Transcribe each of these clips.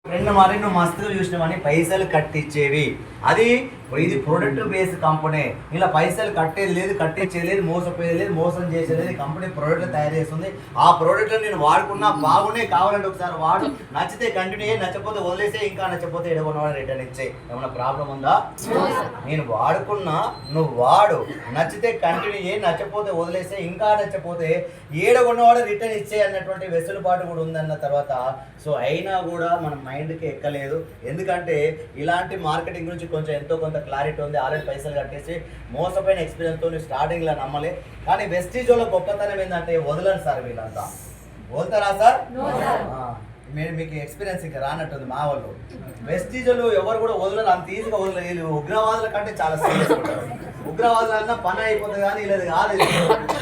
Friend మరి నువ్వు మస్తుగా చూసినామని పైసలు కట్టించేవి. అది ఇది ప్రొడక్ట్ బేస్డ్ కంపెనీ. ఇలా పైసలు కట్టేది లేదు, కట్టించేది లేదు, మోసపోయేది లేదు, మోసం చేసేది లేదు. కంపెనీ ప్రోడక్ట్లు తయారు చేస్తుంది. ఆ ప్రోడక్ట్లు నేను వాడుకున్నా బాగునే, కావాలంటే ఒకసారి వాడు, నచ్చితే కంటిన్యూ అయ్యి, నచ్చకపోతే వదిలేసే, ఇంకా నచ్చకపోతే ఎడగొన్న రిటర్న్ ఇచ్చే. ఏమన్నా ప్రాబ్లం ఉందా? నేను వాడుకున్నా, నువ్వు వాడు, నచ్చితే కంటిన్యూ అయ్యి, నచ్చకపోతే వదిలేసే, ఇంకా నచ్చకపోతే ఏడగొన్నవాడు రిటర్న్ ఇచ్చే అన్నటువంటి వెసులుబాటు కూడా ఉందన్న తర్వాత సో అయినా కూడా మన మైండ్కి ఎక్కలేదు. ఎందుకంటే ఇలాంటి మార్కెటింగ్ గురించి కొంచెం ఎంతో కొంత క్లారిటీ ఉంది. ఆల్రెడీ పైసలు కట్టేసి మోసపోయిన ఎక్స్పీరియన్స్తో స్టార్టింగ్లో నమ్మలే. కానీ వెస్టీజ్లో గొప్పతనం ఏంటంటే వదలండి సార్, వీళ్ళంతా వదులుతారా సార్? మీకు ఎక్స్పీరియన్స్ ఇంకా రానట్టుంది. మా వాళ్ళు వెస్టీజ్లో ఎవరు కూడా వదలరు, అంత ఈజీగా వదలరు. ఉగ్రవాదుల కంటే చాలా సీరియస్ ఉంటారు. ఉగ్రవాదులన్నా పని అయిపోతుంది, కానీ ఇలా కాదు.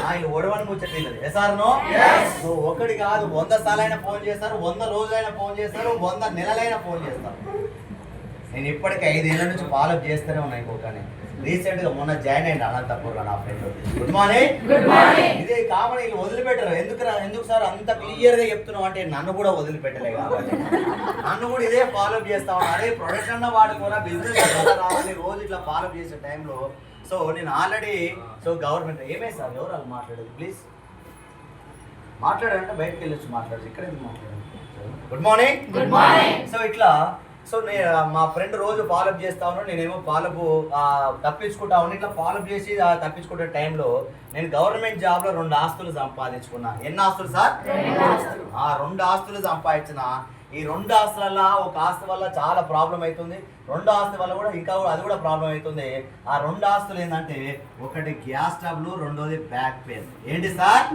ఆయన ఒడవని ముచ్చట్లు లేదు. ఎసార్నో ఒకటి కాదు, 100 సార్లైనా ఫోన్ చేస్తారు, 100 రోజులైనా ఫోన్ చేస్తారు, 100 నెలలైనా ఫోన్ చేస్తారు. నేను ఇప్పటికీ 5 ఏళ్ళ నుంచి ఫాలోఅప్ చేస్తూనే ఉన్నాయి. ఇంకొకని రీసెంట్గా మొన్న జాయిన్ అయ్యింది అనంతపూర్లో నా ఫ్రెండ్. Good morning. ఇదే కామన్, వీళ్ళు వదిలిపెట్టరు. ఎందుకు సార్ అంత క్లియర్గా చెప్తున్నావు అంటే నన్ను కూడా వదిలిపెట్టలే కాబట్టి నన్ను కూడా ఇదే ఫాలోఅప్ చేస్తా ఉన్నా. అదే ప్రొడక్షన్ అన్న వాడుకోరా, బిజినెస్ రావాలి, రోజు ఇట్లా ఫాలోఅప్ చేసే టైంలో సో నేను ఆల్రెడీ సో గవర్నమెంట్ ఏమే సార్ ఎవరు వాళ్ళు మాట్లాడేది, ప్లీజ్ మాట్లాడారంటే బయటకు వెళ్ళొచ్చు మాట్లాడదు, ఇక్కడ ఎందుకు మాట్లాడారు? Good morning. Good morning. So ఇట్లా సో నేను మా ఫ్రెండ్ రోజు ఫాలోఅప్ చేస్తా ఉన్నాను, నేనేమో ఫాలోఅప్ తప్పించుకుంటా ఉన్నాను. ఇట్లా ఫాలోఅప్ చేసి తప్పించుకునే టైంలో నేను గవర్నమెంట్ జాబ్లో 2 ఆస్తులు సంపాదించుకున్నా. ఎన్ని ఆస్తులు సార్? 2 ఆస్తులు సంపాదించిన. ఈ 2 ఆస్తులలో ఒక ఆస్తి వల్ల చాలా ప్రాబ్లం అవుతుంది, 2 ఆస్తి వల్ల కూడా ఇంకా అది కూడా ప్రాబ్లం అవుతుంది. ఆ 2 ఆస్తులు ఏంటంటే ఒకటి గ్యాస్ ట్రబుల్, రెండోది బ్యాక్ పెయిన్. ఏంటి సార్?